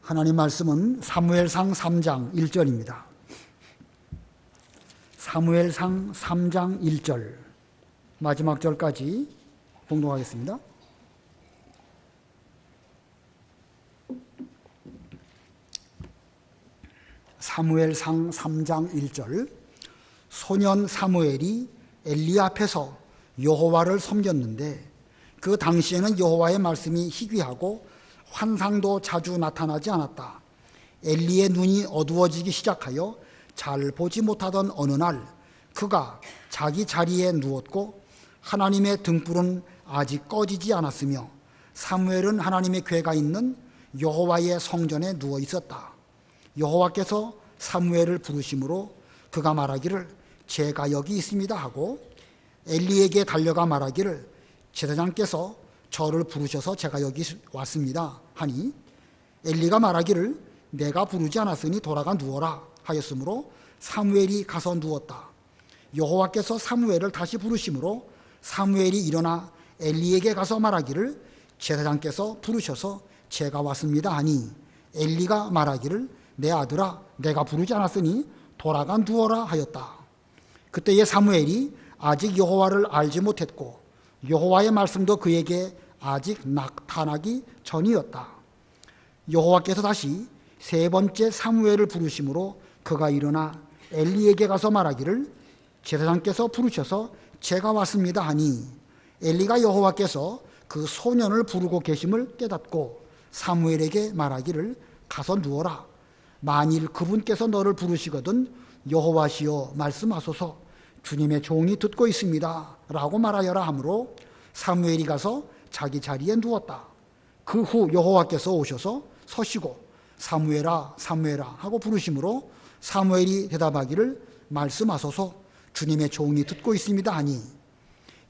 하나님 말씀은 사무엘상 3장 1절입니다. 사무엘상 3장 1절 마지막 절까지 봉독하겠습니다. 사무엘상 3장 1절. 소년 사무엘이 엘리 앞에서 여호와를 섬겼는데 그 당시에는 여호와의 말씀이 희귀하고 환상도 자주 나타나지 않았다. 엘리의 눈이 어두워지기 시작하여 잘 보지 못하던 어느 날 그가 자기 자리에 누웠고 하나님의 등불은 아직 꺼지지 않았으며 사무엘은 하나님의 궤가 있는 여호와의 성전에 누워 있었다. 여호와께서 사무엘을 부르심으로 그가 말하기를 제가 여기 있습니다 하고 엘리에게 달려가 말하기를 제사장께서 저를 부르셔서 제가 여기 왔습니다 하니 엘리가 말하기를 내가 부르지 않았으니 돌아가 누워라 하였으므로 사무엘이 가서 누웠다. 여호와께서 사무엘을 다시 부르심으로 사무엘이 일어나 엘리에게 가서 말하기를 제사장께서 부르셔서 제가 왔습니다 하니 엘리가 말하기를 내 아들아 내가 부르지 않았으니 돌아가 누워라 하였다. 그때에 사무엘이 아직 여호와를 알지 못했고 여호와의 말씀도 그에게 아직 나타나기 전이었다. 여호와께서 다시 세 번째 사무엘을 부르심으로 그가 일어나 엘리에게 가서 말하기를 제사장께서 부르셔서 제가 왔습니다 하니 엘리가 여호와께서 그 소년을 부르고 계심을 깨닫고 사무엘에게 말하기를 가서 누워라. 만일 그분께서 너를 부르시거든 여호와시여 말씀하소서 주님의 종이 듣고 있습니다 라고 말하여라 하므로 사무엘이 가서 자기 자리에 누웠다. 그 후 여호와께서 오셔서 서시고 사무엘아 사무엘아 하고 부르심으로 사무엘이 대답하기를 말씀하소서 주님의 종이 듣고 있습니다 하니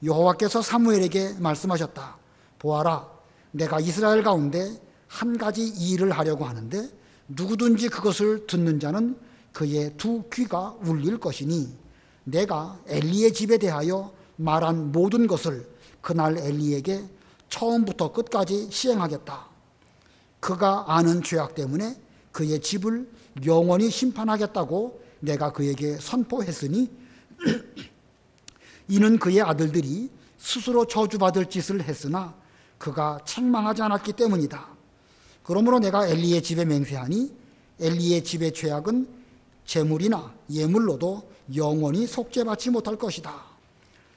여호와께서 사무엘에게 말씀하셨다. 보아라 내가 이스라엘 가운데 한 가지 일을 하려고 하는데 누구든지 그것을 듣는 자는 그의 두 귀가 울릴 것이니 내가 엘리의 집에 대하여 말한 모든 것을 그날 엘리에게 처음부터 끝까지 시행하겠다. 그가 아는 죄악 때문에 그의 집을 영원히 심판하겠다고 내가 그에게 선포했으니 이는 그의 아들들이 스스로 저주받을 짓을 했으나 그가 책망하지 않았기 때문이다. 그러므로 내가 엘리의 집에 맹세하니 엘리의 집의 죄악은 제물이나 예물로도 영원히 속죄받지 못할 것이다.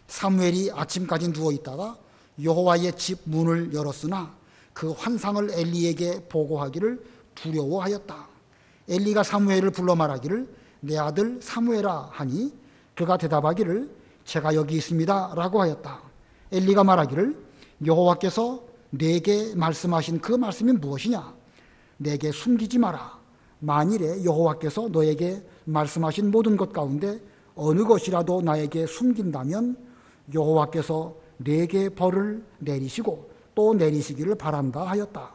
사무엘이 아침까지 누워있다가 여호와의 집 문을 열었으나 그 환상을 엘리에게 보고하기를 두려워하였다. 엘리가 사무엘을 불러 말하기를 내 아들 사무엘아 하니 그가 대답하기를 제가 여기 있습니다 라고 하였다. 엘리가 말하기를 여호와께서 내게 말씀하신 그 말씀이 무엇이냐? 내게 숨기지 마라. 만일에 여호와께서 너에게 말씀하신 모든 것 가운데 어느 것이라도 나에게 숨긴다면 여호와께서 내게 벌을 내리시고 또 내리시기를 바란다 하였다.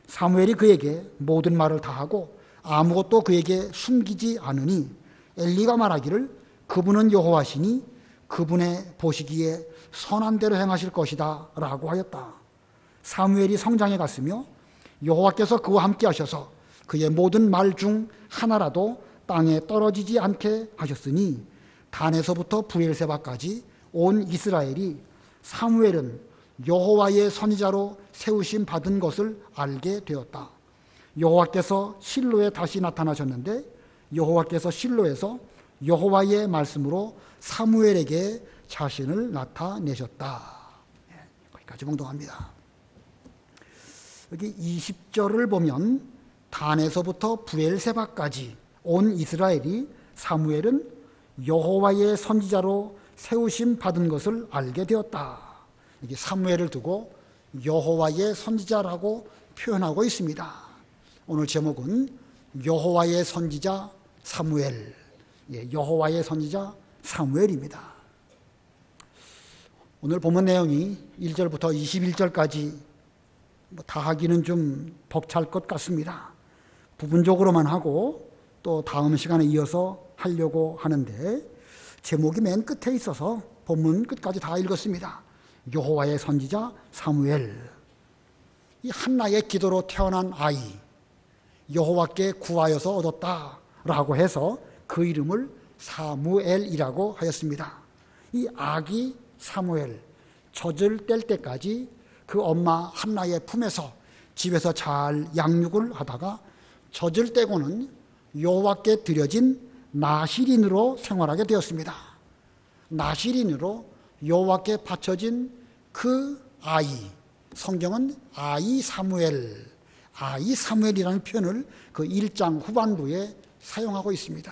사무엘이 그에게 모든 말을 다 하고 아무것도 그에게 숨기지 않으니 엘리가 말하기를 그분은 여호와시니 그분의 보시기에 선한 대로 행하실 것이다 라고 하였다. 사무엘이 성장에 갔으며 여호와께서 그와 함께 하셔서 그의 모든 말 중 하나라도 땅에 떨어지지 않게 하셨으니 단에서부터 브엘세바까지 온 이스라엘이 사무엘은 여호와의 선지자로 세우심 받은 것을 알게 되었다. 여호와께서 실로에 다시 나타나셨는데 여호와께서 실로에서 여호와의 말씀으로 사무엘에게 자신을 나타내셨다. 거기까지 봉독합니다. 여기 20절을 보면 단에서부터 브엘세바까지 온 이스라엘이 사무엘은 여호와의 선지자로 세우심 받은 것을 알게 되었다. 이게 사무엘을 두고 여호와의 선지자라고 표현하고 있습니다. 오늘 제목은 여호와의 선지자 사무엘, 여호와의 선지자 사무엘입니다. 오늘 본문 내용이 1절부터 21절까지 다 하기는 좀 벅찰 것 같습니다. 부분적으로만 하고 또 다음 시간에 이어서 하려고 하는데 제목이 맨 끝에 있어서 본문 끝까지 다 읽었습니다. 여호와의 선지자 사무엘. 이 한나의 기도로 태어난 아이, 여호와께 구하여서 얻었다라고 해서 그 이름을 사무엘이라고 하였습니다. 이 아기 사무엘, 젖을 뗄 때까지 그 엄마 한나의 품에서 집에서 잘 양육을 하다가 젖을 떼고는 여호와께 드려진 나실인으로 생활하게 되었습니다. 나실인으로 여호와께 바쳐진 그 아이, 성경은 아이 사무엘이라는 표현을 그 1장 후반부에 사용하고 있습니다.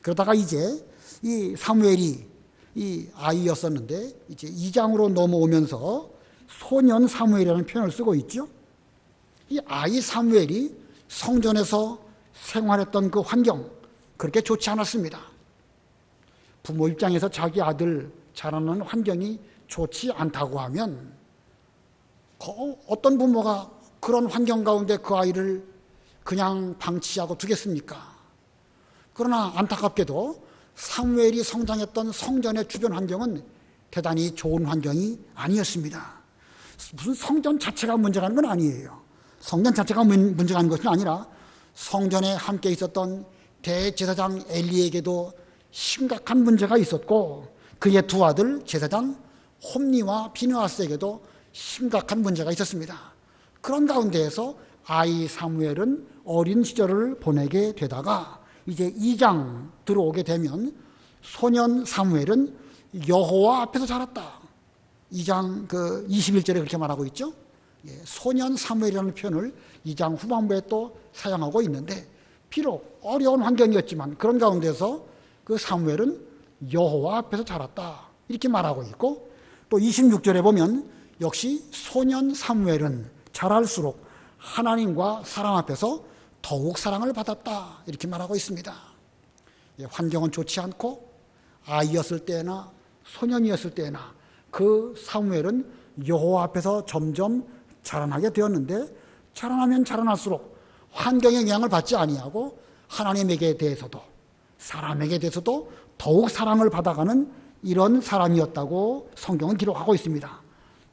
그러다가 이제 이 사무엘이 이 아이였었는데 이제 2장으로 넘어오면서 소년 사무엘이라는 표현을 쓰고 있죠. 이 아이 사무엘이 성전에서 생활했던 그 환경, 그렇게 좋지 않았습니다. 부모 입장에서 자기 아들 자라는 환경이 좋지 않다고 하면 어떤 부모가 그런 환경 가운데 그 아이를 그냥 방치하고 두겠습니까? 그러나 안타깝게도 사무엘이 성장했던 성전의 주변 환경은 대단히 좋은 환경이 아니었습니다. 무슨 성전 자체가 문제라는 건 아니에요. 성전 자체가 문제가 아닌 것이 아니라 성전에 함께 있었던 대제사장 엘리에게도 심각한 문제가 있었고 그의 두 아들 제사장 홈니와 비느하스에게도 심각한 문제가 있었습니다. 그런 가운데에서 아이 사무엘은 어린 시절을 보내게 되다가 이제 2장 들어오게 되면 소년 사무엘은 여호와 앞에서 자랐다. 2장 21절에 그렇게 말하고 있죠. 소년 사무엘이라는 표현을 2장 후반부에 또 사용하고 있는데 비록 어려운 환경이었지만 그런 가운데서 그 사무엘은 여호와 앞에서 자랐다. 이렇게 말하고 있고 또 26절에 보면 역시 소년 사무엘은 자랄수록 하나님과 사람 앞에서 더욱 사랑을 받았다. 이렇게 말하고 있습니다. 환경은 좋지 않고 아이였을 때나 소년이었을 때나 그 사무엘은 여호와 앞에서 점점 자라나게 되었는데 자라나면 자라날수록 환경의 영향을 받지 아니하고 하나님에게 대해서도 사람에게 대해서도 더욱 사랑을 받아가는 이런 사람이었다고 성경은 기록하고 있습니다.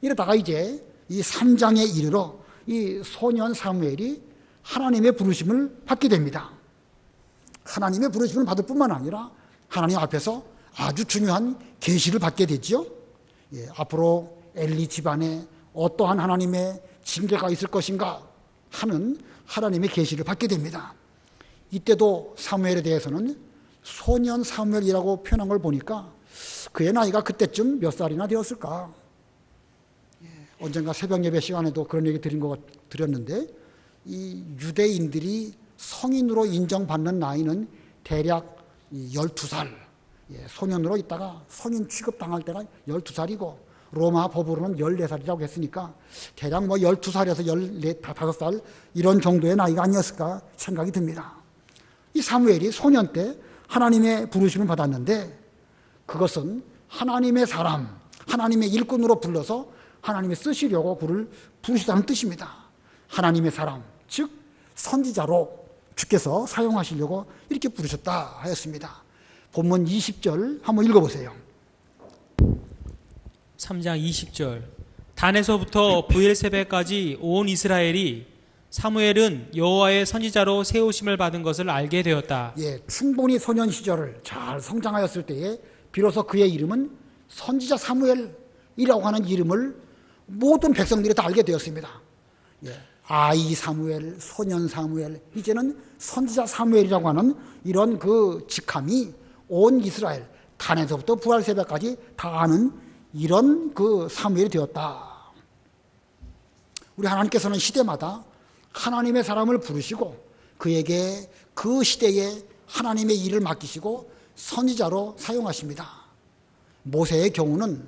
이러다가 이제 이 3장에 이르러 이 소년 사무엘이 하나님의 부르심을 받게 됩니다. 하나님의 부르심을 받을 뿐만 아니라 하나님 앞에서 아주 중요한 계시를 받게 되죠. 앞으로 엘리 집안에 어떠한 하나님의 징계가 있을 것인가 하는 하나님의 계시를 받게 됩니다. 이때도 사무엘에 대해서는 소년 사무엘이라고 표현한 걸 보니까 그의 나이가 그때쯤 몇 살이나 되었을까? 언젠가 새벽 예배 시간에도 그런 얘기 드렸는데 이 유대인들이 성인으로 인정받는 나이는 대략 12살, 소년으로 있다가 성인 취급당할 때가 12살이고 로마 법으로는 14살이라고 했으니까 대략 12살에서 15살 이런 정도의 나이가 아니었을까 생각이 듭니다. 이 사무엘이 소년 때 하나님의 부르심을 받았는데 그것은 하나님의 사람, 하나님의 일꾼으로 불러서 하나님이 쓰시려고 그를 부르시다는 뜻입니다. 하나님의 사람, 즉 선지자로 주께서 사용하시려고 이렇게 부르셨다 하였습니다. 본문 20절 한번 읽어보세요. 3장 20절 단에서부터 브엘세바까지 온 이스라엘이 사무엘은 여호와의 선지자로 세우심을 받은 것을 알게 되었다. 충분히 소년 시절을 잘 성장하였을 때에 비로소 그의 이름은 선지자 사무엘이라고 하는 이름을 모든 백성들이 다 알게 되었습니다. 아이 사무엘, 소년 사무엘, 이제는 선지자 사무엘이라고 하는 이런 그 직함이 온 이스라엘, 단에서부터 부엘세바까지 다 아는 이런 그 사무엘이 되었다. 우리 하나님께서는 시대마다 하나님의 사람을 부르시고 그에게 그 시대에 하나님의 일을 맡기시고 선지자로 사용하십니다. 모세의 경우는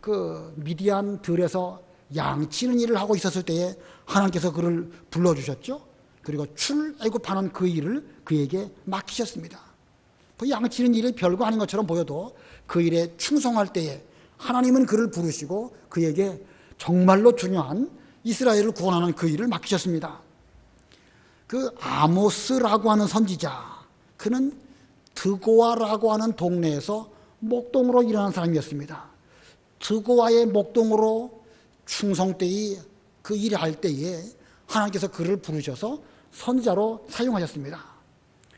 그 미디안 들에서 양치는 일을 하고 있었을 때에 하나님께서 그를 불러주셨죠. 그리고 출애굽하는 그 일을 그에게 맡기셨습니다. 그 양치는 일이 별거 아닌 것처럼 보여도 그 일에 충성할 때에 하나님은 그를 부르시고 그에게 정말로 중요한 이스라엘을 구원하는 그 일을 맡기셨습니다. 그 아모스라고 하는 선지자, 그는 드고아라고 하는 동네에서 목동으로 일하는 사람이었습니다. 드고아의 목동으로 충성되이 그 일을 할 때에 하나님께서 그를 부르셔서 선지자로 사용하셨습니다.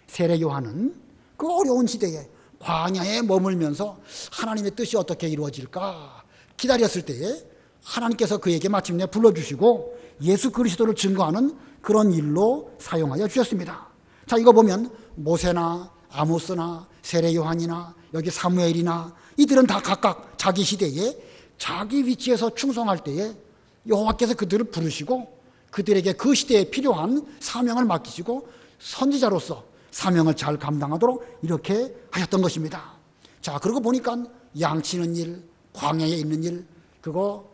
세례 요한은 그 어려운 시대에 광야에 머물면서 하나님의 뜻이 어떻게 이루어질까 기다렸을 때에 하나님께서 그에게 마침내 불러주시고 예수 그리스도를 증거하는 그런 일로 사용하여 주셨습니다. 자, 이거 보면 모세나 아모스나 세례 요한이나 여기 사무엘이나 이들은 다 각각 자기 시대에 자기 위치에서 충성할 때에 여호와께서 그들을 부르시고 그들에게 그 시대에 필요한 사명을 맡기시고 선지자로서 사명을 잘 감당하도록 이렇게 하셨던 것입니다. 자, 그러고 보니까 양치는 일, 광야에 있는 일, 그거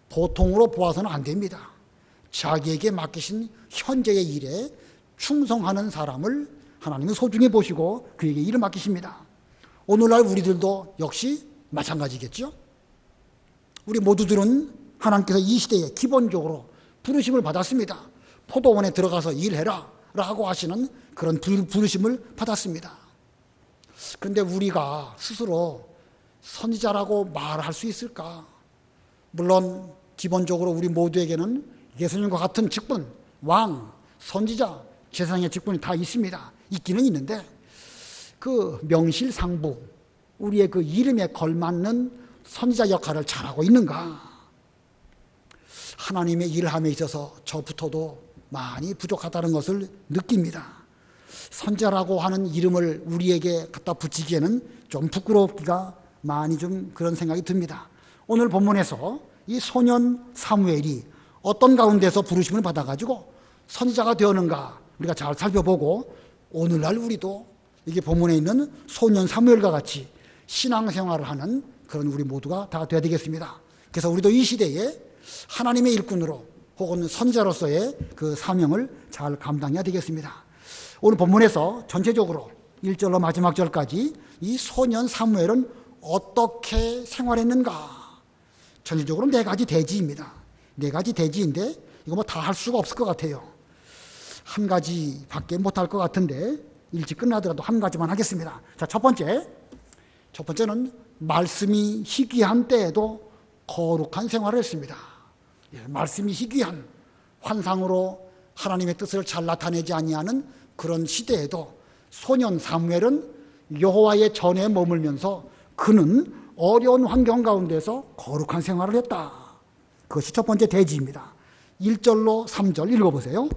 보통으로 보아서는 안 됩니다. 자기에게 맡기신 현재의 일에 충성하는 사람을 하나님은 소중히 보시고 그에게 일을 맡기십니다. 오늘날 우리들도 역시 마찬가지겠죠. 우리 모두들은 하나님께서 이 시대에 기본적으로 부르심을 받았습니다. 포도원에 들어가서 일해라 라고 하시는 그런 부르심을 받았습니다. 그런데 우리가 스스로 선지자라고 말할 수 있을까? 물론 기본적으로 우리 모두에게는 예수님과 같은 직분, 왕, 선지자, 제사장의 직분이 다 있습니다. 있기는 있는데 그 명실상부 우리의 그 이름에 걸맞는 선지자 역할을 잘하고 있는가? 하나님의 일함에 있어서 저부터도 많이 부족하다는 것을 느낍니다. 선지자라고 하는 이름을 우리에게 갖다 붙이기에는 좀 부끄럽기가 많이 좀 그런 생각이 듭니다. 오늘 본문에서 이 소년 사무엘이 어떤 가운데서 부르심을 받아가지고 선지자가 되었는가 우리가 잘 살펴보고 오늘날 우리도 이게 본문에 있는 소년 사무엘과 같이 신앙생활을 하는 그런 우리 모두가 다 되어야 되겠습니다. 그래서 우리도 이 시대에 하나님의 일꾼으로 혹은 선지자로서의 그 사명을 잘 감당해야 되겠습니다. 오늘 본문에서 전체적으로 1절로 마지막 절까지 이 소년 사무엘은 어떻게 생활했는가? 전체적으로 4가지 대지입니다. 4가지 대지인데 이거 뭐 다 할 수가 없을 것 같아요. 한 가지밖에 못할 것 같은데 일찍 끝나더라도 한 가지만 하겠습니다. 자, 첫 번째는 말씀이 희귀한 때에도 거룩한 생활을 했습니다. 말씀이 희귀한 환상으로 하나님의 뜻을 잘 나타내지 아니하는 그런 시대에도 소년 사무엘은 여호와의 전에 머물면서 그는 어려운 환경 가운데서 거룩한 생활을 했다. 그것이 첫 번째 대지입니다. 1절로 3절 읽어보세요.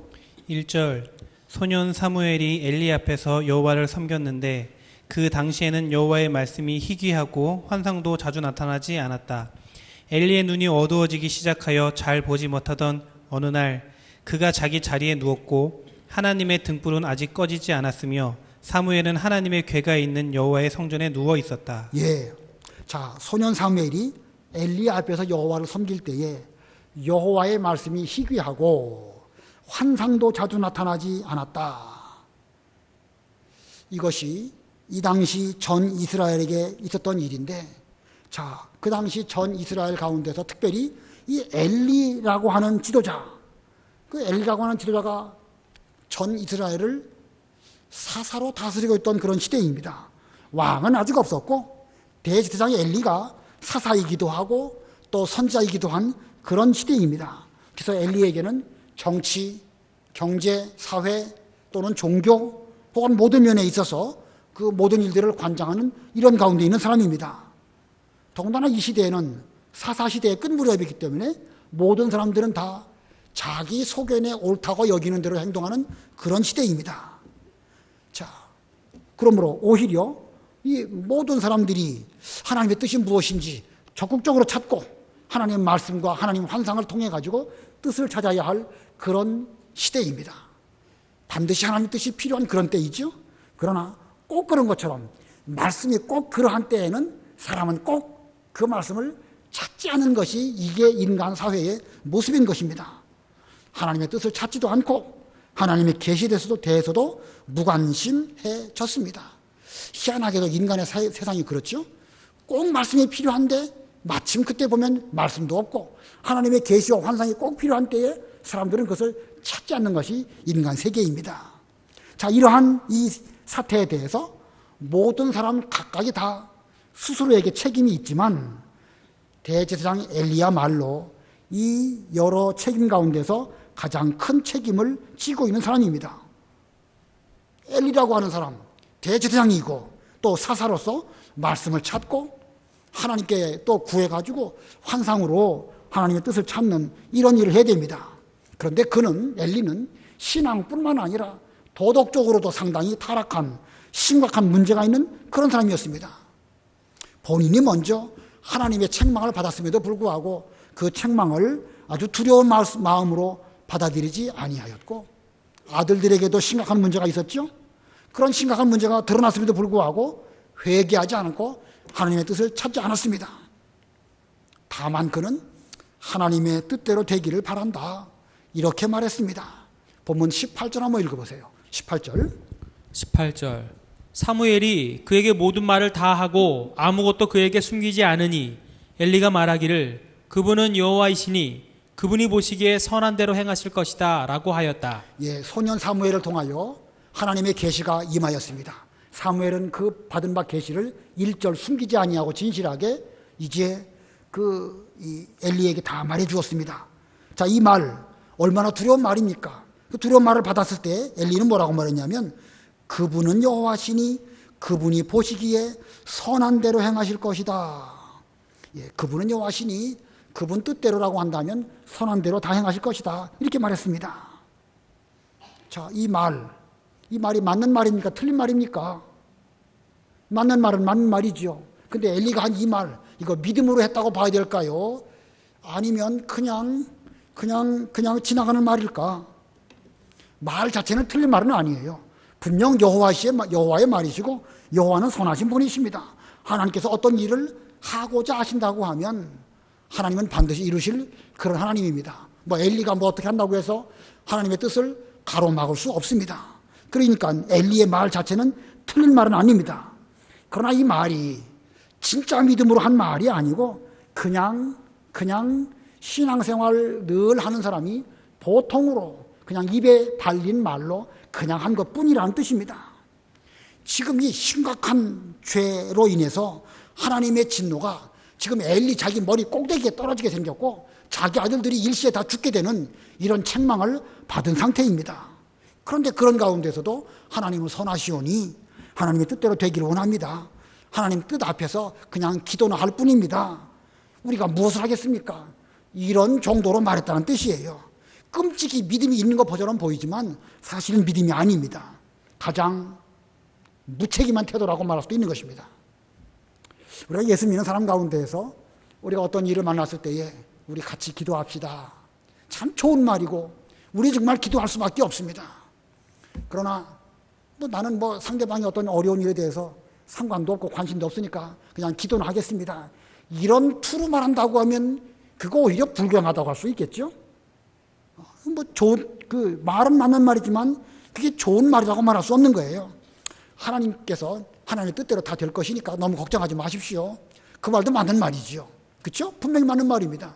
1절 소년 사무엘이 엘리 앞에서 여호와를 섬겼는데 그 당시에는 여호와의 말씀이 희귀하고 환상도 자주 나타나지 않았다. 엘리의 눈이 어두워지기 시작하여 잘 보지 못하던 어느 날 그가 자기 자리에 누웠고 하나님의 등불은 아직 꺼지지 않았으며 사무엘은 하나님의 궤가 있는 여호와의 성전에 누워 있었다. 예. 자, 소년 사무엘이 엘리 앞에서 여호와를 섬길 때에 여호와의 말씀이 희귀하고 환상도 자주 나타나지 않았다. 이것이 이 당시 전 이스라엘에게 있었던 일인데, 자, 그 당시 전 이스라엘 가운데서 특별히 이 엘리라고 하는 지도자, 그 엘리라고 하는 지도자가 전 이스라엘을 사사로 다스리고 있던 그런 시대입니다. 왕은 아직 없었고 대제사장 엘리가 사사이기도 하고 또 선지자이기도 한 그런 시대입니다. 그래서 엘리에게는 정치, 경제, 사회 또는 종교 혹은 모든 면에 있어서 그 모든 일들을 관장하는 이런 가운데 있는 사람입니다. 더군다나 이 시대에는 사사시대의 끝무렵이기 때문에 모든 사람들은 다 자기 소견에 옳다고 여기는 대로 행동하는 그런 시대입니다. 자, 그러므로 오히려 이 모든 사람들이 하나님의 뜻이 무엇인지 적극적으로 찾고 하나님의 말씀과 하나님 환상을 통해 가지고 뜻을 찾아야 할 그런 시대입니다. 반드시 하나님의 뜻이 필요한 그런 때이죠. 그러나 꼭 그런 것처럼 말씀이 꼭 그러한 때에는 사람은 꼭 그 말씀을 찾지 않는 것이 이게 인간 사회의 모습인 것입니다. 하나님의 뜻을 찾지도 않고 하나님의 계시에 대해서도 무관심해졌습니다. 희한하게도 인간의 세상이 그렇죠. 꼭 말씀이 필요한데 마침 그때 보면 말씀도 없고 하나님의 계시와 환상이 꼭 필요한 때에 사람들은 그것을 찾지 않는 것이 인간 세계입니다. 자, 이러한 이 사태에 대해서 모든 사람 각각이 다 스스로에게 책임이 있지만 대제사장 엘리야말로 이 여러 책임 가운데서 가장 큰 책임을 지고 있는 사람입니다. 엘리라고 하는 사람, 대제사장이고 또 사사로서 말씀을 찾고 하나님께 또 구해가지고 환상으로 하나님의 뜻을 찾는 이런 일을 해야 됩니다. 그런데 엘리는 신앙뿐만 아니라 도덕적으로도 상당히 타락한 심각한 문제가 있는 그런 사람이었습니다. 본인이 먼저 하나님의 책망을 받았음에도 불구하고 그 책망을 아주 두려운 마음으로 받아들이지 아니하였고, 아들들에게도 심각한 문제가 있었죠. 그런 심각한 문제가 드러났음에도 불구하고 회개하지 않고 하나님의 뜻을 찾지 않았습니다. 다만 그는 하나님의 뜻대로 되기를 바란다, 이렇게 말했습니다. 본문 18절 한번 읽어보세요. 18절 사무엘이 그에게 모든 말을 다 하고 아무것도 그에게 숨기지 않으니 엘리가 말하기를 그분은 여호와이시니 그분이 보시기에 선한 대로 행하실 것이다 라고 하였다. 예, 소년 사무엘을 통하여 하나님의 계시가 임하였습니다. 사무엘은 그 받은 바 계시를 일절 숨기지 아니하고 진실하게 이제 이 엘리에게 다 말해 주었습니다. 자, 이 말 얼마나 두려운 말입니까? 그 두려운 말을 받았을 때 엘리는 뭐라고 말했냐면 그분은 여호와시니 그분이 보시기에 선한 대로 행하실 것이다. 예, 그분은 여호와시니 그분 뜻대로라고 한다면 선한 대로 다 행하실 것이다, 이렇게 말했습니다. 자, 이 말이 맞는 말입니까? 틀린 말입니까? 맞는 말은 맞는 말이지요. 근데 엘리가 한 이 말, 이거 믿음으로 했다고 봐야 될까요? 아니면 그냥 지나가는 말일까? 말 자체는 틀린 말은 아니에요. 분명 여호와의 말이시고 여호와는 선하신 분이십니다. 하나님께서 어떤 일을 하고자 하신다고 하면 하나님은 반드시 이루실 그런 하나님입니다. 엘리가 어떻게 한다고 해서 하나님의 뜻을 가로막을 수 없습니다. 그러니까 엘리의 말 자체는 틀린 말은 아닙니다. 그러나 이 말이 진짜 믿음으로 한 말이 아니고 그냥 신앙생활 늘 하는 사람이 보통으로 그냥 입에 달린 말로 그냥 한 것뿐이라는 뜻입니다. 지금 이 심각한 죄로 인해서 하나님의 진노가 지금 엘리 자기 머리 꼭대기에 떨어지게 생겼고 자기 아들들이 일시에 다 죽게 되는 이런 책망을 받은 상태입니다. 그런데 그런 가운데서도 하나님은 선하시오니 하나님의 뜻대로 되기를 원합니다. 하나님 뜻 앞에서 그냥 기도나 할 뿐입니다. 우리가 무엇을 하겠습니까? 이런 정도로 말했다는 뜻이에요. 끔찍이 믿음이 있는 것처럼 보이지만 사실은 믿음이 아닙니다. 가장 무책임한 태도라고 말할 수도 있는 것입니다. 우리가 예수 믿는 사람 가운데에서 우리가 어떤 일을 만났을 때에 우리 같이 기도합시다, 참 좋은 말이고 우리 정말 기도할 수밖에 없습니다. 그러나 나는 상대방이 어떤 어려운 일에 대해서 상관도 없고 관심도 없으니까 그냥 기도는 하겠습니다, 이런 투로 말한다고 하면 그거 오히려 불경하다고 할 수 있겠죠. 말은 맞는 말이지만 그게 좋은 말이라고 말할 수 없는 거예요. 하나님께서 하나님의 뜻대로 다 될 것이니까 너무 걱정하지 마십시오, 그 말도 맞는 말이지요. 그렇죠? 분명히 맞는 말입니다.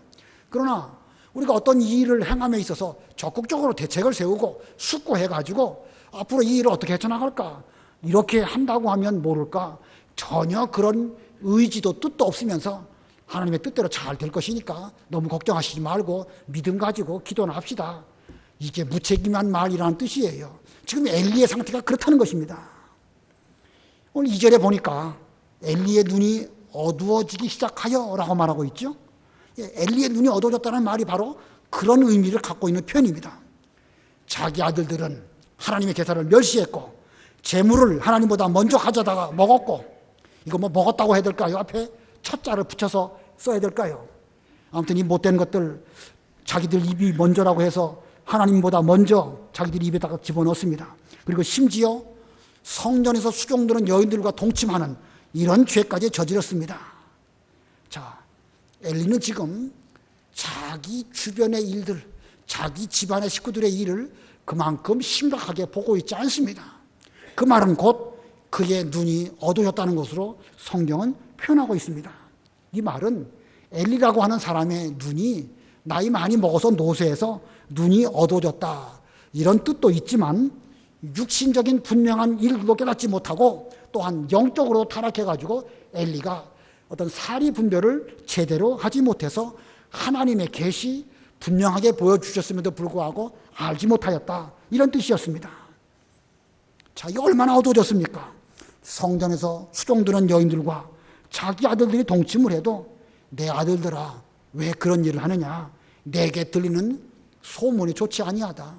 그러나 우리가 어떤 일을 행함에 있어서 적극적으로 대책을 세우고 숙고해가지고 앞으로 이 일을 어떻게 헤쳐나갈까, 이렇게 한다고 하면 모를까 전혀 그런 의지도 뜻도 없으면서 하나님의 뜻대로 잘 될 것이니까 너무 걱정하시지 말고 믿음 가지고 기도나 합시다, 이게 무책임한 말이라는 뜻이에요. 지금 엘리의 상태가 그렇다는 것입니다. 오늘 2절에 보니까 엘리의 눈이 어두워지기 시작하여 라고 말하고 있죠. 엘리의 눈이 어두워졌다는 말이 바로 그런 의미를 갖고 있는 표현입니다. 자기 아들들은 하나님의 제사를 멸시했고 재물을 하나님보다 먼저 가져다가 먹었고, 이거 먹었다고 해야 될까요? 앞에 첫자를 붙여서 써야 될까요? 아무튼 이 못된 것들 자기들 입이 먼저라고 해서 하나님보다 먼저 자기들 입에다가 집어넣습니다. 그리고 심지어 성전에서 수종드는 여인들과 동침하는 이런 죄까지 저질렀습니다. 자, 엘리는 지금 자기 주변의 일들, 자기 집안의 식구들의 일을 그만큼 심각하게 보고 있지 않습니다. 그 말은 곧 그의 눈이 어두워졌다는 것으로 성경은 표현하고 있습니다. 이 말은 엘리라고 하는 사람의 눈이 나이 많이 먹어서 노쇠해서 눈이 어두워졌다, 이런 뜻도 있지만 육신적인 분명한 일도 깨닫지 못하고 또한 영적으로 타락해가지고 엘리가 어떤 사리 분별을 제대로 하지 못해서 하나님의 계시, 분명하게 보여주셨음에도 불구하고 알지 못하였다. 이런 뜻이었습니다. 자, 이게 얼마나 어두워졌습니까? 성전에서 수종드는 여인들과 자기 아들들이 동침을 해도 내 아들들아 왜 그런 일을 하느냐? 내게 들리는 소문이 좋지 아니하다.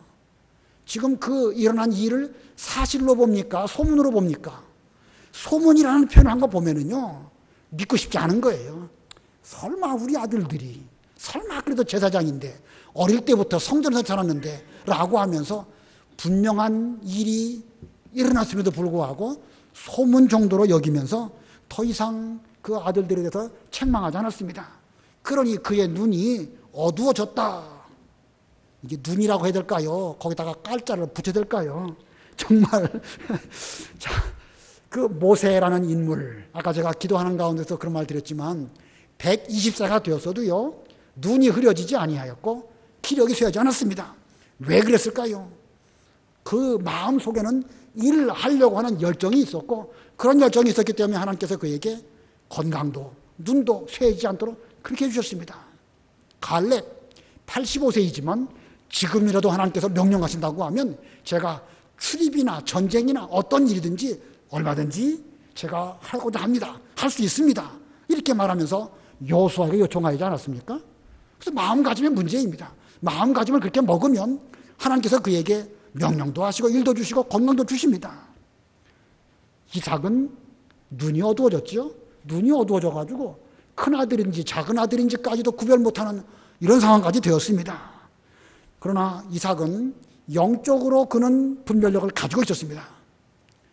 지금 그 일어난 일을 사실로 봅니까? 소문으로 봅니까? 소문이라는 표현을 한 거 보면은요, 믿고 싶지 않은 거예요. 설마 우리 아들들이, 설마 그래도 제사장인데, 어릴 때부터 성전에서 자랐는데, 라고 하면서 분명한 일이 일어났음에도 불구하고 소문 정도로 여기면서 더 이상 그 아들들에 대해서 책망하지 않았습니다. 그러니 그의 눈이 어두워졌다. 이게 눈이라고 해야 될까요? 거기다가 깔자를 붙여야 될까요? 정말 자, 그 모세라는 인물, 아까 제가 기도하는 가운데서 그런 말 드렸지만 120세가 되었어도요, 눈이 흐려지지 아니하였고 기력이 쇠하지 않았습니다. 왜 그랬을까요? 그 마음 속에는 일을 하려고 하는 열정이 있었고, 그런 열정이 있었기 때문에 하나님께서 그에게 건강도 눈도 쇠하지 않도록 그렇게 해주셨습니다. 갈렙 85세이지만 지금이라도 하나님께서 명령하신다고 하면 제가 출입이나 전쟁이나 어떤 일이든지 얼마든지 제가 하고자 합니다. 할 수 있습니다. 이렇게 말하면서 여호수아에게 요청하지 않았습니까? 그래서 마음가짐의 문제입니다. 마음가짐을 그렇게 먹으면 하나님께서 그에게 명령도 하시고 일도 주시고 건강도 주십니다. 이삭은 눈이 어두워졌죠. 눈이 어두워져가지고 큰아들인지 작은아들인지까지도 구별 못하는 이런 상황까지 되었습니다. 그러나 이삭은 영적으로 그는 분별력을 가지고 있었습니다.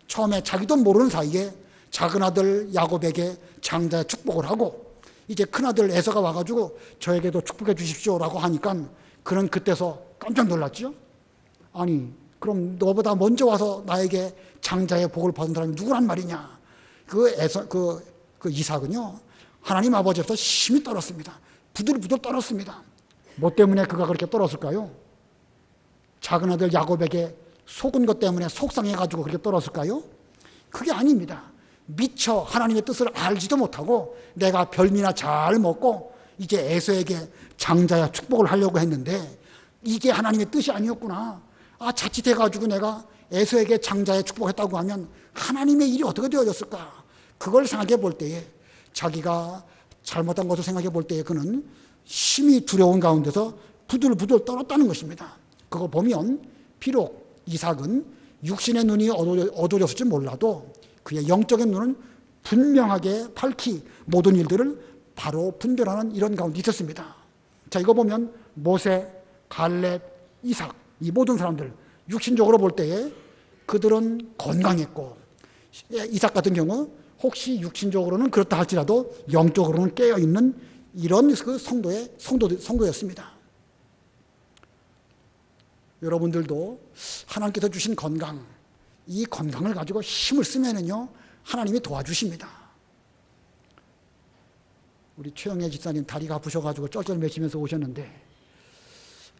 처음에 자기도 모르는 사이에 작은아들 야곱에게 장자의 축복을 하고, 이제 큰아들 에서가 와가지고 저에게도 축복해 주십시오라고 하니까 그는 그때서 깜짝 놀랐죠. 아니, 그럼 너보다 먼저 와서 나에게 장자의 복을 받은 사람이 누구란 말이냐. 그 이삭은요, 하나님 아버지 앞에서 심히 떨었습니다. 부들부들 떨었습니다. 뭐 때문에 그가 그렇게 떨었을까요? 작은 아들 야곱에게 속은 것 때문에 속상해가지고 그렇게 떨었을까요? 그게 아닙니다. 미처 하나님의 뜻을 알지도 못하고 내가 별미나 잘 먹고 이제 에서에게 장자야 축복을 하려고 했는데 이게 하나님의 뜻이 아니었구나. 자칫해가지고 내가 에서에게 장자의 축복했다고 하면 하나님의 일이 어떻게 되어졌을까? 그걸 생각해 볼 때에, 자기가 잘못한 것을 생각해 볼 때에 그는 심히 두려운 가운데서 부들부들 떨었다는 것입니다. 그거 보면 비록 이삭은 육신의 눈이 어두워졌을지 몰라도 그의 영적인 눈은 분명하게 밝히 모든 일들을 바로 분별하는 이런 가운데 있었습니다. 자, 이거 보면 모세, 갈렙, 이삭, 이 모든 사람들 육신적으로 볼 때에 그들은 건강했고, 이삭 같은 경우 혹시 육신적으로는 그렇다 할지라도 영적으로는 깨어있는 이런 그 성도였습니다. 여러분들도 하나님께서 주신 건강, 이 건강을 가지고 힘을 쓰면은요, 하나님이 도와주십니다. 우리 최영애 집사님 다리가 아프셔가지고 쩔쩔매시면서 오셨는데,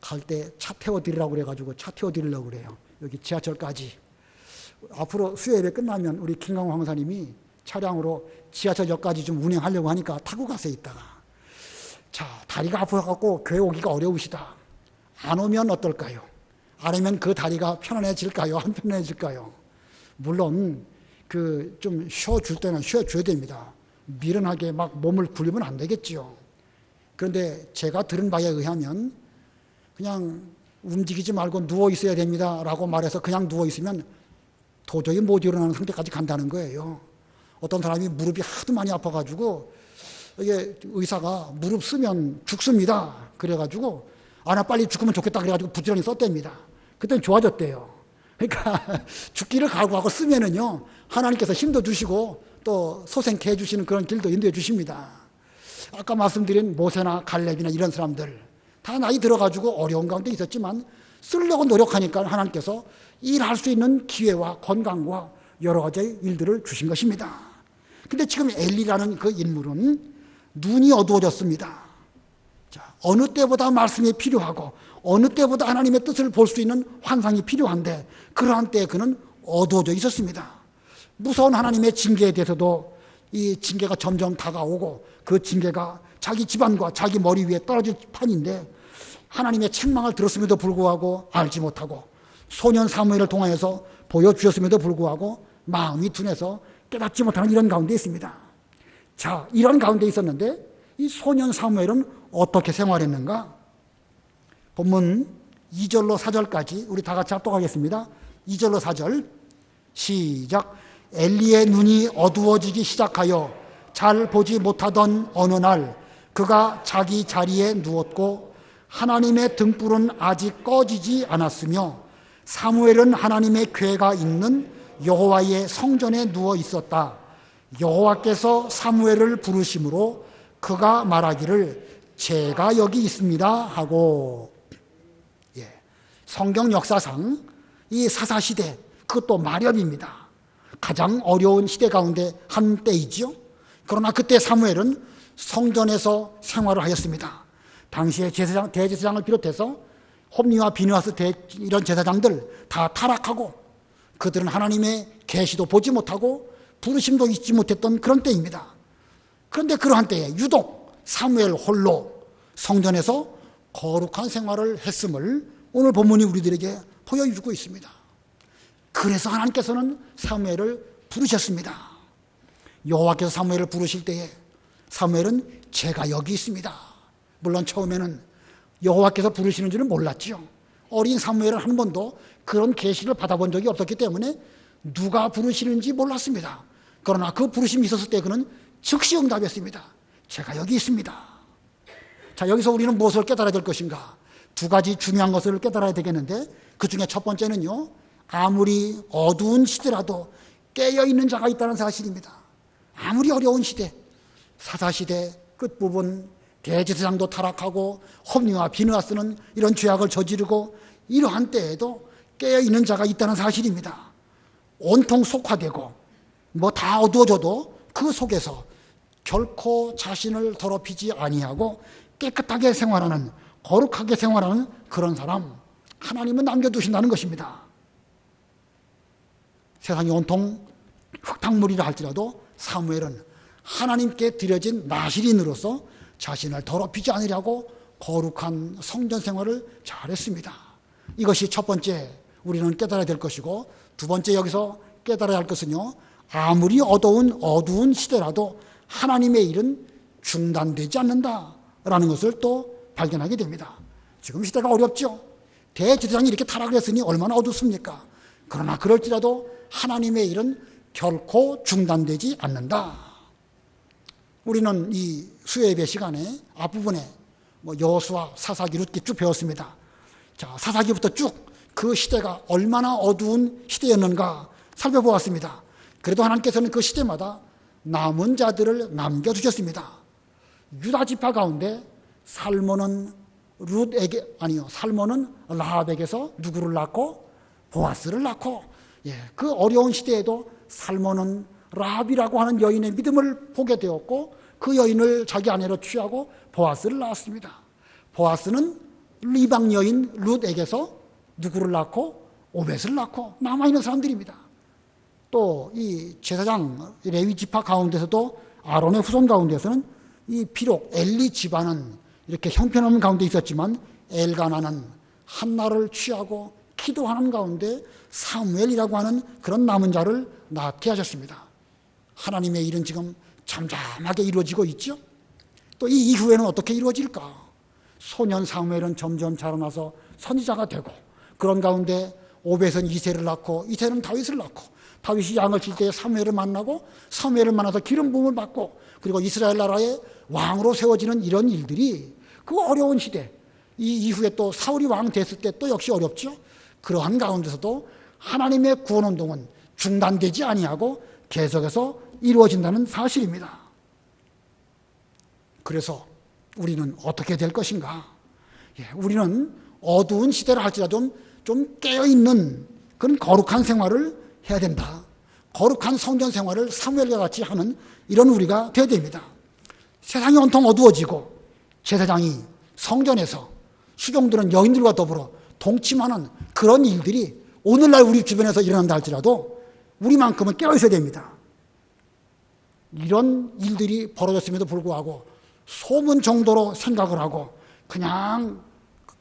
갈 때 차 태워드리라고 그래가지고 차 태워드리려고 그래요. 여기 지하철까지. 앞으로 수요일에 끝나면 우리 김강호 황사님이 차량으로 지하철역까지 좀 운행하려고 하니까 타고 가세요, 이따가. 자, 다리가 아파갖고 교회 오기가 어려우시다. 안 오면 어떨까요? 안 오면 그 다리가 편안해질까요? 안 편안해질까요? 물론 좀 쉬어줄 때는 쉬어줘야 됩니다. 미련하게 막 몸을 굴리면 안 되겠지요. 그런데 제가 들은 바에 의하면 그냥 움직이지 말고 누워 있어야 됩니다 라고 말해서 그냥 누워 있으면 도저히 못 일어나는 상태까지 간다는 거예요. 어떤 사람이 무릎이 하도 많이 아파가지고 이게 의사가 무릎 쓰면 죽습니다 그래가지고 나 빨리 죽으면 좋겠다 그래가지고 부지런히 썼답니다. 그때는 좋아졌대요. 그러니까 죽기를 각오하고 쓰면은요, 하나님께서 힘도 주시고 또 소생케 해주시는 그런 길도 인도해 주십니다. 아까 말씀드린 모세나 갈렙이나 이런 사람들 다 나이 들어가지고 어려운 가운데 있었지만 쓰려고 노력하니까 하나님께서 일할 수 있는 기회와 건강과 여러 가지 일들을 주신 것입니다. 근데 지금 엘리라는 그 인물은 눈이 어두워졌습니다. 자, 어느 때보다 말씀이 필요하고 어느 때보다 하나님의 뜻을 볼 수 있는 환상이 필요한데 그러한 때에 그는 어두워져 있었습니다. 무서운 하나님의 징계에 대해서도 이 징계가 점점 다가오고 그 징계가 자기 집안과 자기 머리 위에 떨어질 판인데 하나님의 책망을 들었음에도 불구하고 알지 못하고 소년 사무엘을 통하여서 보여주셨음에도 불구하고 마음이 둔해서 깨닫지 못하는 이런 가운데 있습니다. 자, 이런 가운데 있었는데 이 소년 사무엘은 어떻게 생활했는가? 본문 2절로 4절까지 우리 다 같이 합독하겠습니다. 2절로 4절 시작. 엘리의 눈이 어두워지기 시작하여 잘 보지 못하던 어느 날 그가 자기 자리에 누웠고 하나님의 등불은 아직 꺼지지 않았으며 사무엘은 하나님의 궤가 있는 여호와의 성전에 누워 있었다. 여호와께서 사무엘을 부르심으로 그가 말하기를 제가 여기 있습니다 하고, 성경 역사상 이 사사시대, 그것도 마렵입니다. 가장 어려운 시대 가운데 한 때이죠. 그러나 그때 사무엘은 성전에서 생활을 하였습니다. 당시에 대제사장을 비롯해서 홈리와 비느하스 이런 제사장들 다 타락하고 그들은 하나님의 계시도 보지 못하고 부르심도 잊지 못했던 그런 때입니다. 그런데 그러한 때에 유독 사무엘 홀로 성전에서 거룩한 생활을 했음을 오늘 본문이 우리들에게 보여주고 있습니다. 그래서 하나님께서는 사무엘을 부르셨습니다. 여호와께서 사무엘을 부르실 때에 사무엘은 제가 여기 있습니다. 물론 처음에는 여호와께서 부르시는 줄은 몰랐죠. 어린 사무엘은 한 번도 그런 계시를 받아본 적이 없었기 때문에 누가 부르시는지 몰랐습니다. 그러나 그 부르심이 있었을 때 그는 즉시 응답했습니다. 제가 여기 있습니다. 자, 여기서 우리는 무엇을 깨달아야 될 것인가? 두 가지 중요한 것을 깨달아야 되겠는데 그 중에 첫 번째는요, 아무리 어두운 시대라도 깨어있는 자가 있다는 사실입니다. 아무리 어려운 시대, 사사시대 끝부분 대제사장도 타락하고 홈리와 비느하스는 이런 죄악을 저지르고 이러한 때에도 깨어있는 자가 있다는 사실입니다. 온통 속화되고 뭐 다 어두워져도 그 속에서 결코 자신을 더럽히지 아니하고 깨끗하게 생활하는, 거룩하게 생활하는 그런 사람, 하나님은 남겨두신다는 것입니다. 세상이 온통 흙탕물이라 할지라도 사무엘은 하나님께 드려진 나실인으로서 자신을 더럽히지 않으려고 거룩한 성전 생활을 잘했습니다. 이것이 첫 번째 우리는 깨달아야 될 것이고, 두 번째 여기서 깨달아야 할 것은요, 아무리 어두운 시대라도 하나님의 일은 중단되지 않는다라는 것을 또 발견하게 됩니다. 지금 시대가 어렵죠. 대제사장이 이렇게 타락을 했으니 얼마나 어둡습니까? 그러나 그럴지라도 하나님의 일은 결코 중단되지 않는다. 우리는 이 수요예배 시간에 앞부분에 여호수아, 사사기, 룻기 쭉 배웠습니다. 자, 사사기부터 쭉 그 시대가 얼마나 어두운 시대였는가 살펴보았습니다. 그래도 하나님께서는 그 시대마다 남은 자들을 남겨두셨습니다. 유다 지파 가운데 살몬은 라합에게서 누구를 낳고? 보아스를 낳고, 그 어려운 시대에도 살몬은 라합이라고 하는 여인의 믿음을 보게 되었고 그 여인을 자기 아내로 취하고 보아스를 낳았습니다. 보아스는 이방 여인 룻에게서 누구를 낳고? 오벳을 낳고 남아있는 사람들입니다. 또 이 제사장 레위 지파 가운데서도 아론의 후손 가운데서는 이 비록 엘리 집안은 이렇게 형편없는 가운데 있었지만 엘가나는 한나를 취하고 기도하는 가운데 사무엘이라고 하는 그런 남은 자를 낳게 하셨습니다. 하나님의 일은 지금 잠잠하게 이루어지고 있죠. 또 이 이후에는 어떻게 이루어질까? 소년 사무엘은 점점 자라나서 선지자가 되고, 그런 가운데 오벳은 이새를 낳고 이새는 다윗을 낳고, 다윗이 양을 칠 때 사무엘을 만나고 사무엘을 만나서 기름 부음을 받고, 그리고 이스라엘 나라의 왕으로 세워지는 이런 일들이 그 어려운 시대, 이 이후에 또 사울이 왕 됐을 때 또 역시 어렵죠. 그러한 가운데서도 하나님의 구원운동은 중단되지 아니하고 계속해서 이루어진다는 사실입니다. 그래서 우리는 어떻게 될 것인가? 우리는 어두운 시대를 할지라도 좀 깨어있는 그런 거룩한 생활을 해야 된다. 거룩한 성전 생활을 사무엘과 같이 하는 이런 우리가 되어야 됩니다. 세상이 온통 어두워지고 제사장이 성전에서 수종들은 여인들과 더불어 동침하는 그런 일들이 오늘날 우리 주변에서 일어난다 할지라도 우리만큼은 깨어있어야 됩니다. 이런 일들이 벌어졌음에도 불구하고 소문 정도로 생각을 하고 그냥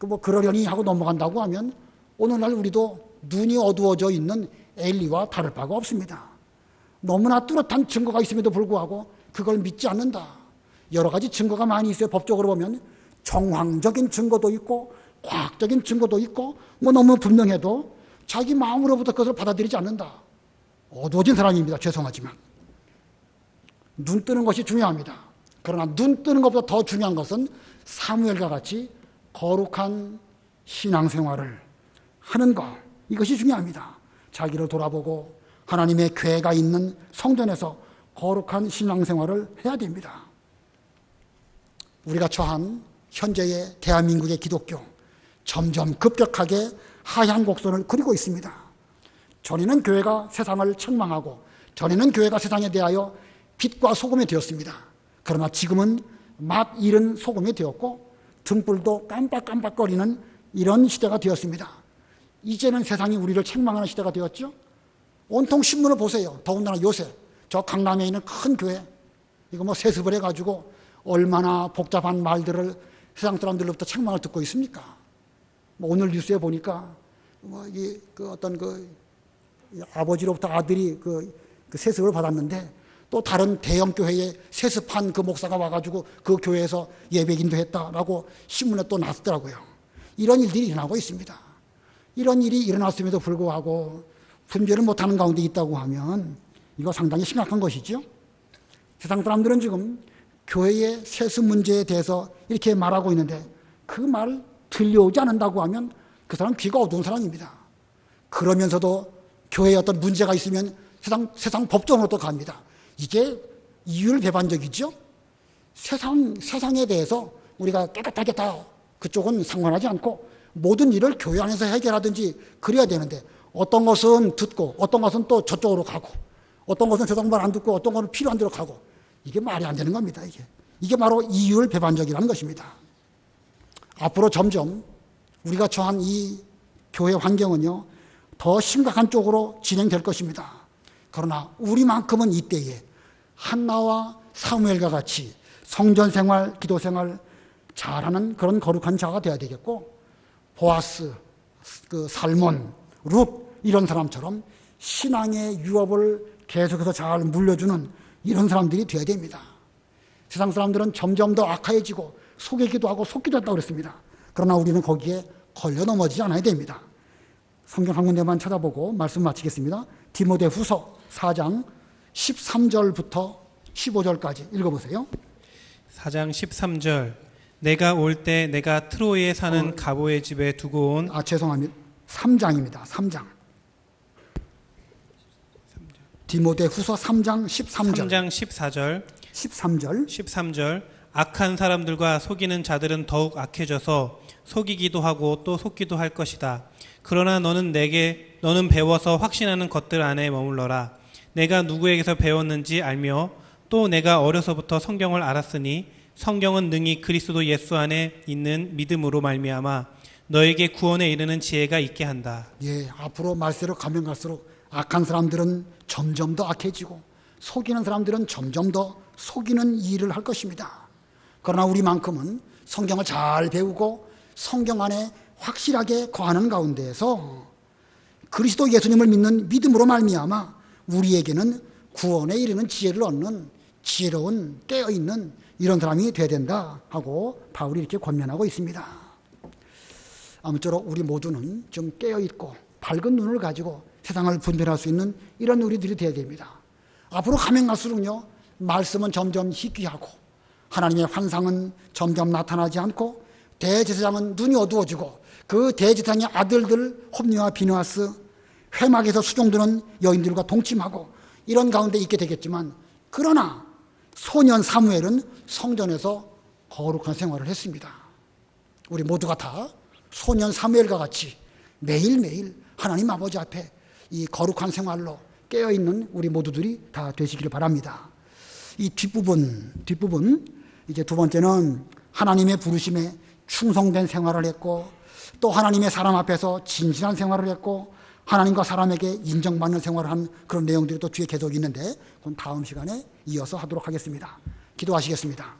뭐 그러려니 하고 넘어간다고 하면 오늘날 우리도 눈이 어두워져 있는 엘리와 다를 바가 없습니다. 너무나 뚜렷한 증거가 있음에도 불구하고 그걸 믿지 않는다. 여러 가지 증거가 많이 있어요. 법적으로 보면 정황적인 증거도 있고 과학적인 증거도 있고 뭐 너무 분명해도 자기 마음으로부터 그것을 받아들이지 않는다. 어두워진 사람입니다. 죄송하지만. 눈 뜨는 것이 중요합니다. 그러나 눈 뜨는 것보다 더 중요한 것은 사무엘과 같이 거룩한 신앙생활을 하는 것, 이것이 중요합니다. 자기를 돌아보고 하나님의 궤가 있는 성전에서 거룩한 신앙생활을 해야 됩니다. 우리가 처한 현재의 대한민국의 기독교 점점 급격하게 하향 곡선을 그리고 있습니다. 전에는 교회가 세상을 책망하고 전에는 교회가 세상에 대하여 빛과 소금이 되었습니다. 그러나 지금은 맛 잃은 소금이 되었고 등불도 깜빡깜빡거리는 이런 시대가 되었습니다. 이제는 세상이 우리를 책망하는 시대가 되었죠. 온통 신문을 보세요. 더군다나 요새 저 강남에 있는 큰 교회 이거 뭐 세습을 해가지고 얼마나 복잡한 말들을 세상 사람들로부터 책망을 듣고 있습니까? 뭐 오늘 뉴스에 보니까 어떤 아버지로부터 아들이 그 세습을 받았는데 또 다른 대형 교회에 세습한 그 목사가 와가지고 그 교회에서 예배긴도 했다라고 신문에 또 났더라고요. 이런 일들이 일어나고 있습니다. 이런 일이 일어났음에도 불구하고 분별을 못하는 가운데 있다고 하면 이거 상당히 심각한 것이죠. 세상 사람들은 지금 교회의 세습 문제에 대해서 이렇게 말하고 있는데 그 말 들려오지 않는다고 하면 그 사람 귀가 어두운 사람입니다. 그러면서도 교회에 어떤 문제가 있으면 세상 법정으로 또 갑니다. 이게 이율배반적이죠. 세상에 대해서 우리가 깨끗하게 다 그쪽은 상관하지 않고 모든 일을 교회 안에서 해결하든지 그래야 되는데 어떤 것은 듣고 어떤 것은 또 저쪽으로 가고 어떤 것은 세상 말 안 듣고 어떤 것은 필요한 대로 가고 이게 말이 안 되는 겁니다. 이게 바로 이율배반적이라는 것입니다. 앞으로 점점 우리가 처한 이 교회 환경은요 더 심각한 쪽으로 진행될 것입니다. 그러나 우리만큼은 이때에 한나와 사무엘과 같이 성전생활, 기도생활 잘하는 그런 거룩한 자가 되어야 되겠고 보아스, 살몬, 룻 이런 사람처럼 신앙의 유업을 계속해서 잘 물려주는 이런 사람들이 되어야 됩니다. 세상 사람들은 점점 더 악화해지고 속이기도 하고 속기도 했다고 그랬습니다. 그러나 우리는 거기에 걸려 넘어지지 않아야 됩니다. 성경 한 군데만 찾아보고 말씀 마치겠습니다. 디모데후서 4장 13절부터 15절까지 읽어보세요. 4장 13절 내가 올 때 내가 트로이에 사는 가보의 집에 두고 온 죄송합니다. 3장입니다. 3장. 디모데후서 3장 13절. 3장 14절 13절 악한 사람들과 속이는 자들은 더욱 악해져서 속이기도 하고 또 속기도 할 것이다. 그러나 너는 배워서 확신하는 것들 안에 머물러라. 내가 누구에게서 배웠는지 알며 또 내가 어려서부터 성경을 알았으니 성경은 능히 그리스도 예수 안에 있는 믿음으로 말미암아 너에게 구원에 이르는 지혜가 있게 한다. 앞으로 말세로 가면 갈수록 악한 사람들은 점점 더 악해지고 속이는 사람들은 점점 더 속이는 일을 할 것입니다. 그러나 우리만큼은 성경을 잘 배우고 성경 안에 확실하게 거하는 가운데에서 그리스도 예수님을 믿는 믿음으로 말미암아 우리에게는 구원에 이르는 지혜를 얻는 지혜로운 깨어있는 이런 사람이 되어야 된다 하고 바울이 이렇게 권면하고 있습니다. 아무쪼록 우리 모두는 좀 깨어있고 밝은 눈을 가지고 세상을 분별할 수 있는 이런 우리들이 되어야 됩니다. 앞으로 가면 갈수록요 말씀은 점점 희귀하고 하나님의 환상은 점점 나타나지 않고 대제사장은 눈이 어두워지고 그 대제사장의 아들들 홈리와 비느하스 회막에서 수종드는 여인들과 동침하고 이런 가운데 있게 되겠지만 그러나 소년 사무엘은 성전에서 거룩한 생활을 했습니다. 우리 모두가 다 소년 사무엘과 같이 매일매일 하나님 아버지 앞에 이 거룩한 생활로 깨어있는 우리 모두들이 다 되시기를 바랍니다. 이 뒷부분 이제 두 번째는 하나님의 부르심에 충성된 생활을 했고 또 하나님의 사람 앞에서 진실한 생활을 했고 하나님과 사람에게 인정받는 생활을 한 그런 내용들이 또 뒤에 계속 있는데 그건 다음 시간에 이어서 하도록 하겠습니다. 기도하시겠습니다.